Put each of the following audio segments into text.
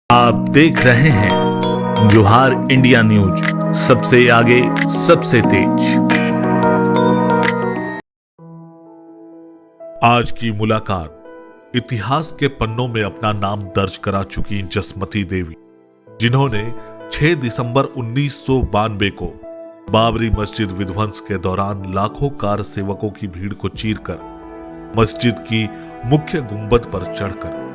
आप देख रहे हैं जोहार इंडिया न्यूज, सबसे आगे सबसे तेज। आज की मुलाकात इतिहास के पन्नों में अपना नाम दर्ज करा चुकी जसमती देवी, जिन्होंने 6 दिसंबर 1992 को बाबरी मस्जिद विध्वंस के दौरान लाखों कार सेवकों की भीड़ को चीरकर मस्जिद की मुख्य गुंबद पर चढ़कर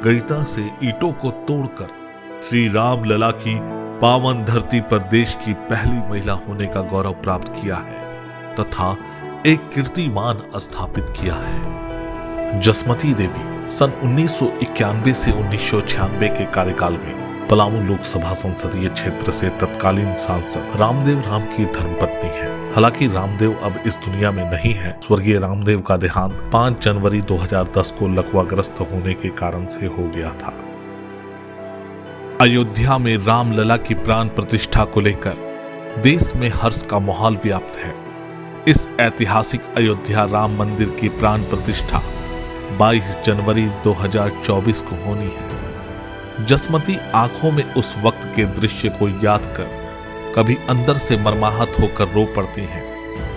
गईता से ईंटों को तोड़कर श्री राम लला की पावन धरती पर देश की पहली महिला होने का गौरव प्राप्त किया है तथा एक कीर्तिमान स्थापित किया है। जसमती देवी सन 1991 से 1996 के कार्यकाल में पलामू लोकसभा संसदीय क्षेत्र से तत्कालीन सांसद रामदेव राम की धर्मपत्नी है। हालांकि रामदेव अब इस दुनिया में नहीं है। स्वर्गीय रामदेव का देहांत 5 जनवरी 2010 को लकवाग्रस्त होने के कारण से हो गया था। अयोध्या में रामलला की प्राण प्रतिष्ठा को लेकर देश में हर्ष का माहौल व्याप्त है। इस ऐतिहासिक अयोध्या राम मंदिर की प्राण प्रतिष्ठा 22 जनवरी 2024 को होनी है। जसमती आंखों में उस वक्त के दृश्य को याद कर कभी अंदर से मर्माहत होकर रो पड़ती हैं,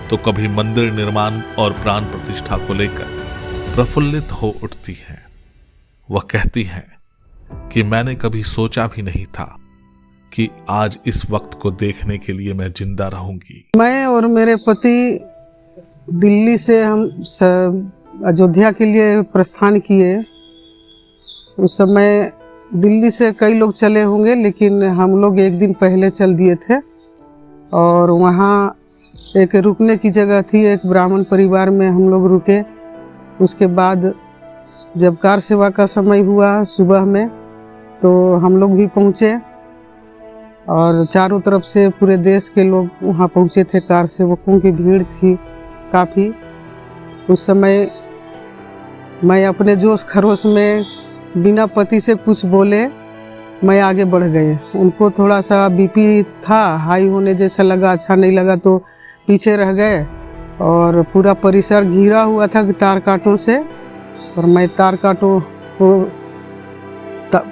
तो कभी मंदिर निर्माण और प्राण प्रतिष्ठा को लेकर प्रफुल्लित हो उठती हैं। वह कहती हैं कि मैंने कभी सोचा भी नहीं था कि आज इस वक्त को देखने के लिए मैं जिंदा रहूंगी। मैं और मेरे पति दिल्ली से हम अयोध्या के लिए प्रस्थान किए। उस समय दिल्ली से कई लोग चले होंगे, लेकिन हम लोग एक दिन पहले चल दिए थे और वहाँ एक रुकने की जगह थी। एक ब्राह्मण परिवार में हम लोग रुके। उसके बाद जब कार सेवा का समय हुआ सुबह में, तो हम लोग भी पहुँचे और चारों तरफ से पूरे देश के लोग वहाँ पहुँचे थे। कार सेवकों की भीड़ थी काफ़ी। उस समय मैं अपने जोश खरोश में बिना पति से कुछ बोले मैं आगे बढ़ गए। उनको थोड़ा सा बीपी था, हाई होने जैसा लगा, अच्छा नहीं लगा तो पीछे रह गए और पूरा परिसर घिरा हुआ था तार कांटों से। और मैं तार कांटों को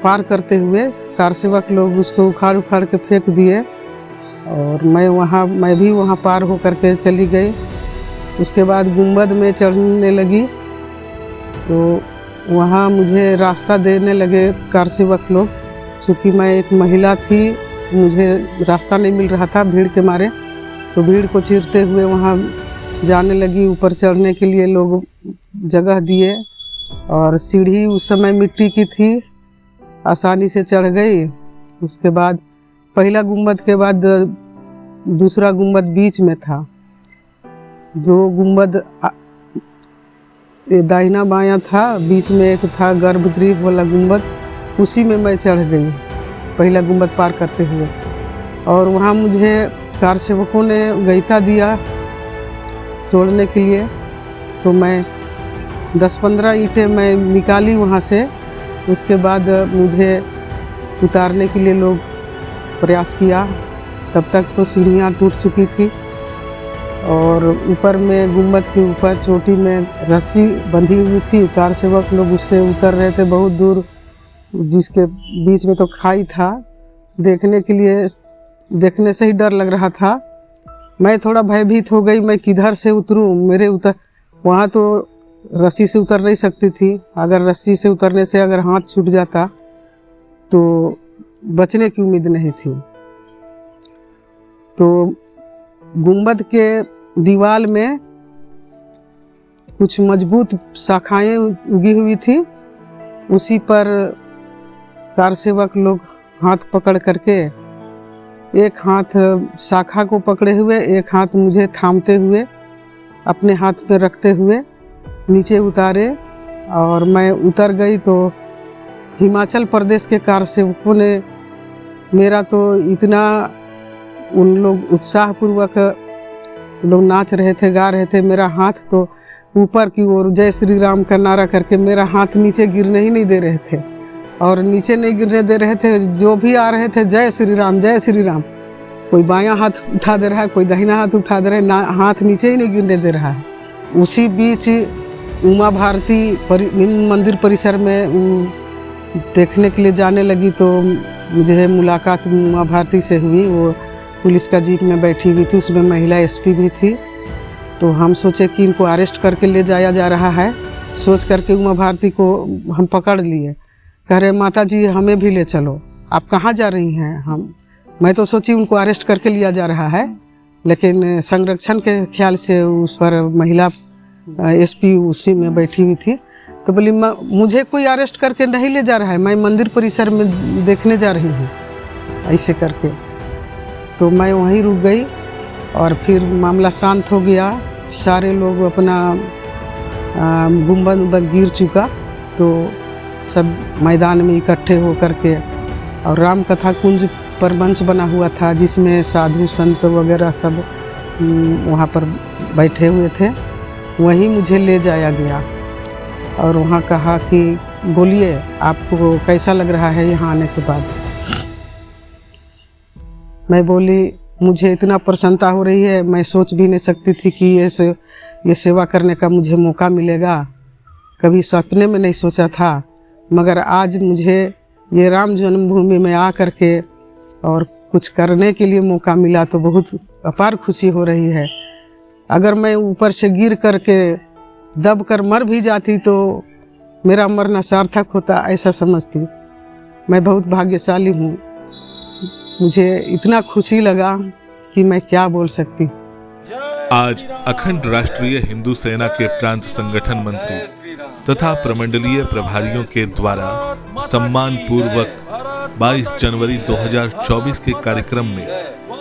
पार करते हुए कार सेवक लोग उसको उखाड़ उखाड़ के फेंक दिए और मैं भी वहाँ पार हो करके चली गई। उसके बाद गुंबद में चढ़ने लगी तो वहाँ मुझे रास्ता देने लगे कार सेवक लोग। चूँकि मैं एक महिला थी, मुझे रास्ता नहीं मिल रहा था भीड़ के मारे, तो भीड़ को चीरते हुए वहाँ जाने लगी। ऊपर चढ़ने के लिए लोग जगह दिए और सीढ़ी उस समय मिट्टी की थी, आसानी से चढ़ गई। उसके बाद पहला गुंबद के बाद दूसरा गुंबद बीच में था। जो गुंबद दाहिना बायां था, बीच में एक था गर्भगृह वाला गुंबद, उसी में मैं चढ़ गई पहला गुंबद पार करते हुए। और वहाँ मुझे कार सेवकों ने गईता दिया तोड़ने के लिए, तो मैं 10-15 ईंटें मैं निकाली वहाँ से। उसके बाद मुझे उतारने के लिए लोग प्रयास किया। तब तक तो सीढ़ियाँ टूट चुकी थी और ऊपर में गुंबद के ऊपर चोटी में रस्सी बंधी हुई थी। कार सेवक लोग उससे उतर रहे थे बहुत दूर, जिसके बीच में तो खाई था। देखने से ही डर लग रहा था। मैं थोड़ा भयभीत हो गई, मैं किधर से उतरूँ। वहाँ तो रस्सी से उतर नहीं सकती थी। अगर रस्सी से उतरने से अगर हाथ छूट जाता तो बचने की उम्मीद नहीं थी। तो गुंबद के दीवार में कुछ मजबूत शाखाएं उगी हुई थी। उसी पर कार सेवक लोग हाथ पकड़ करके, एक हाथ शाखा को पकड़े हुए, एक हाथ मुझे थामते हुए, अपने हाथ पे रखते हुए नीचे उतारे और मैं उतर गई। तो हिमाचल प्रदेश के कार सेवकों ने मेरा तो इतना, उन लोग उत्साहपूर्वक लोग नाच रहे थे, गा रहे थे। मेरा हाथ तो ऊपर की ओर जय श्री राम का नारा करके मेरा हाथ नीचे गिरने ही नहीं दे रहे थे। और नीचे नहीं गिरने दे रहे थे, जो भी आ रहे थे जय श्री राम जय श्री राम। कोई बायां हाथ उठा दे रहा है, कोई दाहिना हाथ उठा दे रहा है, हाथ नीचे ही नहीं गिरने दे रहा है। उसी बीच उमा भारती मंदिर परिसर में देखने के लिए जाने लगी तो मुझे मुलाकात उमा भारती से हुई। वो पुलिस का जीप में बैठी हुई थी, उसमें महिला एसपी भी थी। तो हम सोचे कि इनको अरेस्ट करके ले जाया जा रहा है। सोच करके उमा भारती को हम पकड़ लिए। कह रहे माता जी हमें भी ले चलो। आप कहाँ जा रही हैं? मैं तो सोची उनको अरेस्ट करके लिया जा रहा है, लेकिन संरक्षण के ख्याल से उस पर महिला एसपी उसी में बैठी हुई थी। तो बोली मुझे कोई अरेस्ट करके नहीं ले जा रहा है, मैं मंदिर परिसर में देखने जा रही हूँ, ऐसे करके। तो मैं वहीं रुक गई और फिर मामला शांत हो गया। सारे लोग अपना गुंबद गिर चुका, तो सब मैदान में इकट्ठे हो करके, और राम कथा कुंज पर मंच बना हुआ था जिसमें साधु संत वगैरह सब वहाँ पर बैठे हुए थे। वहीं मुझे ले जाया गया और वहाँ कहा कि बोलिए आपको कैसा लग रहा है यहाँ आने के बाद। मैं बोली मुझे इतना प्रसन्नता हो रही है, मैं सोच भी नहीं सकती थी कि ये सेवा करने का मुझे मौका मिलेगा। कभी सपने में नहीं सोचा था, मगर आज मुझे ये राम जन्मभूमि में आ करके और कुछ करने के लिए मौका मिला तो बहुत अपार खुशी हो रही है। अगर मैं ऊपर से गिर करके दब कर मर भी जाती तो मेरा मरना सार्थक होता, ऐसा समझती। मैं बहुत भाग्यशाली हूँ। मुझे इतना खुशी लगा कि मैं क्या बोल सकती। आज अखंड राष्ट्रीय हिंदू सेना के प्रांत संगठन मंत्री तथा प्रमंडलीय प्रभारियों के द्वारा सम्मान पूर्वक 22 जनवरी 2024 के कार्यक्रम में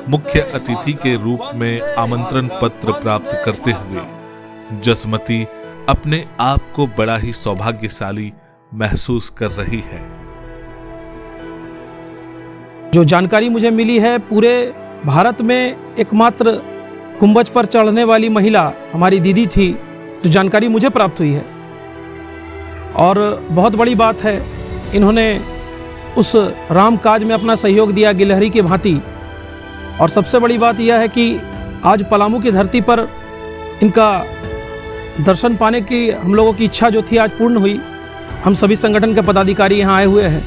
मुख्य अतिथि के रूप में आमंत्रण पत्र प्राप्त करते हुए जसमती अपने आप को बड़ा ही सौभाग्यशाली महसूस कर रही है। जो जानकारी मुझे मिली है, पूरे भारत में एकमात्र गुंबज पर चढ़ने वाली महिला हमारी दीदी थी, जो जानकारी मुझे प्राप्त हुई है। और बहुत बड़ी बात है, इन्होंने उस राम काज में अपना सहयोग दिया गिलहरी की भांति। और सबसे बड़ी बात यह है कि आज पलामू की धरती पर इनका दर्शन पाने की हम लोगों की इच्छा जो थी आज पूर्ण हुई। हम सभी संगठन के पदाधिकारी यहाँ आए हुए हैं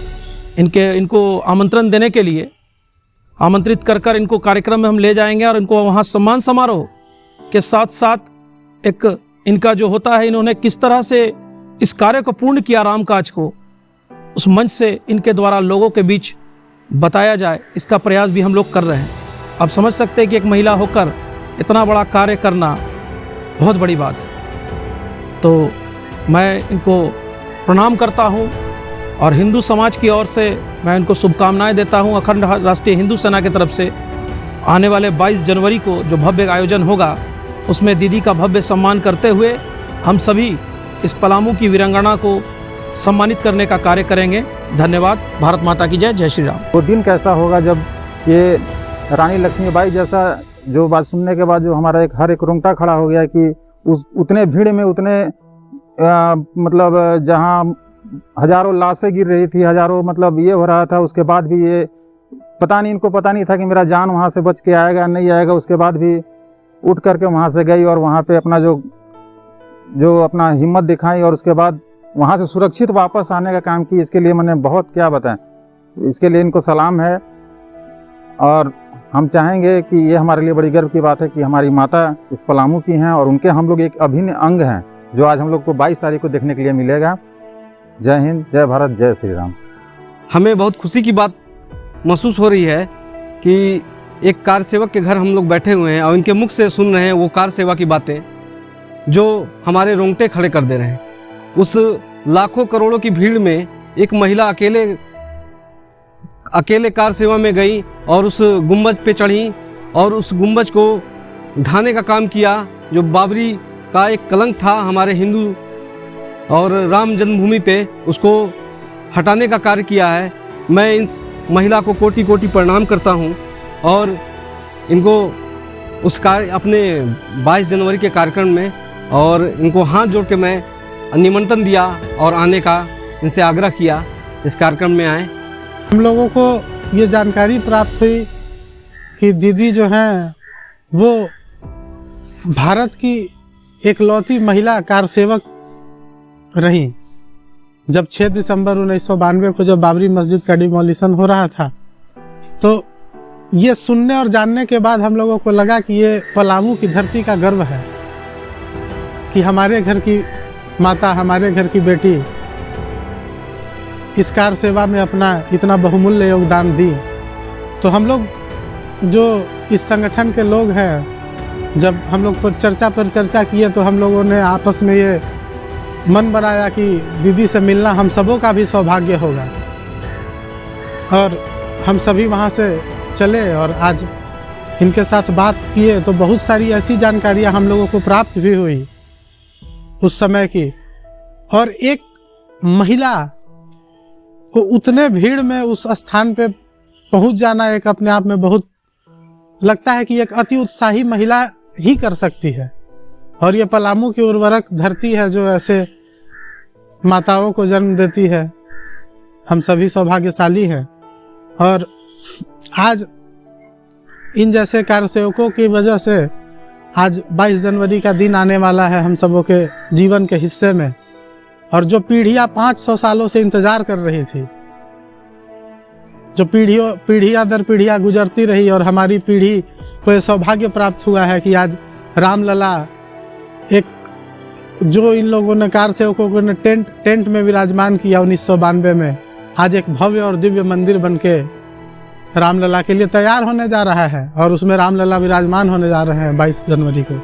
इनको आमंत्रण देने के लिए। आमंत्रित कर इनको कार्यक्रम में हम ले जाएंगे और इनको वहाँ सम्मान समारोह के साथ साथ एक इनका जो होता है, इन्होंने किस तरह से इस कार्य को पूर्ण किया राम काज को, उस मंच से इनके द्वारा लोगों के बीच बताया जाए, इसका प्रयास भी हम लोग कर रहे हैं। आप समझ सकते हैं कि एक महिला होकर इतना बड़ा कार्य करना बहुत बड़ी बात है। तो मैं इनको प्रणाम करता हूँ और हिंदू समाज की ओर से मैं इनको शुभकामनाएं देता हूँ। अखंड राष्ट्रीय हिंदू सेना की तरफ से आने वाले 22 जनवरी को जो भव्य आयोजन होगा, उसमें दीदी का भव्य सम्मान करते हुए हम सभी इस पलामू की वीरांगना को सम्मानित करने का कार्य करेंगे। धन्यवाद। भारत माता की जय। जय श्री राम। वो दिन कैसा होगा जब ये रानी लक्ष्मीबाई जैसा, जो बात सुनने के बाद जो हमारा हर एक रोंगटा खड़ा हो गया कि उतने भीड़ में उतने मतलब जहाँ हजारों लाशें गिर रही थी, हजारों मतलब ये हो रहा था, उसके बाद भी ये पता नहीं, इनको पता नहीं था कि मेरा जान वहाँ से बच के आएगा नहीं आएगा। उसके बाद भी उठ करके वहाँ से गई और वहाँ पे अपना जो अपना हिम्मत दिखाई और उसके बाद वहाँ से सुरक्षित वापस आने का काम की। इसके लिए मैंने बहुत क्या बताएं, इसके लिए इनको सलाम है। और हम चाहेंगे कि ये हमारे लिए बड़ी गर्व की बात है कि हमारी माता इस पलामू की हैं और उनके हम लोग एक अभिन्न अंग हैं, जो आज हम लोग को 22 तारीख को देखने के लिए मिलेगा। जय हिंद, जय भारत, जय श्री राम। हमें बहुत खुशी की बात महसूस हो रही है कि एक कार सेवक के घर हम लोग बैठे हुए हैं और इनके मुख से सुन रहे हैं वो कार सेवा की बातें जो हमारे रोंगटे खड़े कर दे रहे हैं। उस लाखों करोड़ों की भीड़ में एक महिला अकेले कार सेवा में गई और उस गुंबज पे चढ़ी और उस गुंबज को ढाने का काम किया, जो बाबरी का एक कलंक था हमारे हिंदू और राम जन्मभूमि पे, उसको हटाने का कार्य किया है। मैं इस महिला को कोटि कोटि प्रणाम करता हूं और इनको उस कार्य अपने 22 जनवरी के कार्यक्रम में और इनको हाथ जोड़ के मैं निमंत्रण दिया और आने का इनसे आग्रह किया, इस कार्यक्रम में आए। हम लोगों को ये जानकारी प्राप्त हुई कि दीदी जो हैं वो भारत की एकलौती महिला कार सेवक रही, जब 6 दिसंबर 1992 को जब बाबरी मस्जिद का डिमोलिशन हो रहा था, तो ये सुनने और जानने के बाद हम लोगों को लगा कि ये पलामू की धरती का गर्व है कि हमारे घर की माता, हमारे घर की बेटी इस कार सेवा में अपना इतना बहुमूल्य योगदान दी। तो हम लोग जो इस संगठन के लोग हैं, जब हम लोग पर चर्चा किए तो हम लोगों ने आपस में ये मन बनाया कि दीदी से मिलना हम सबों का भी सौभाग्य होगा। और हम सभी वहाँ से चले और आज इनके साथ बात किए तो बहुत सारी ऐसी जानकारियाँ हम लोगों को प्राप्त भी हुई उस समय की। और एक महिला को उतने भीड़ में उस स्थान पे पहुंच जाना एक अपने आप में बहुत लगता है कि एक अति उत्साही महिला ही कर सकती है। और ये पलामू की उर्वरक धरती है जो ऐसे माताओं को जन्म देती है। हम सभी सौभाग्यशाली हैं और आज इन जैसे कार्यसेवकों की वजह से आज 22 जनवरी का दिन आने वाला है हम सबों के जीवन के हिस्से में। और जो पीढ़ियाँ 500 सालों से इंतजार कर रही थी, जो पीढ़ियाँ दर पीढ़ियाँ गुजरती रही और हमारी पीढ़ी को ये सौभाग्य प्राप्त हुआ है कि आज रामलला एक जो इन लोगों ने कारसेवकों ने टेंट में विराजमान किया 1992 में, आज एक भव्य और दिव्य मंदिर बनके रामलला के लिए तैयार होने जा रहा है और उसमें रामलला विराजमान होने जा रहे हैं 22 जनवरी को।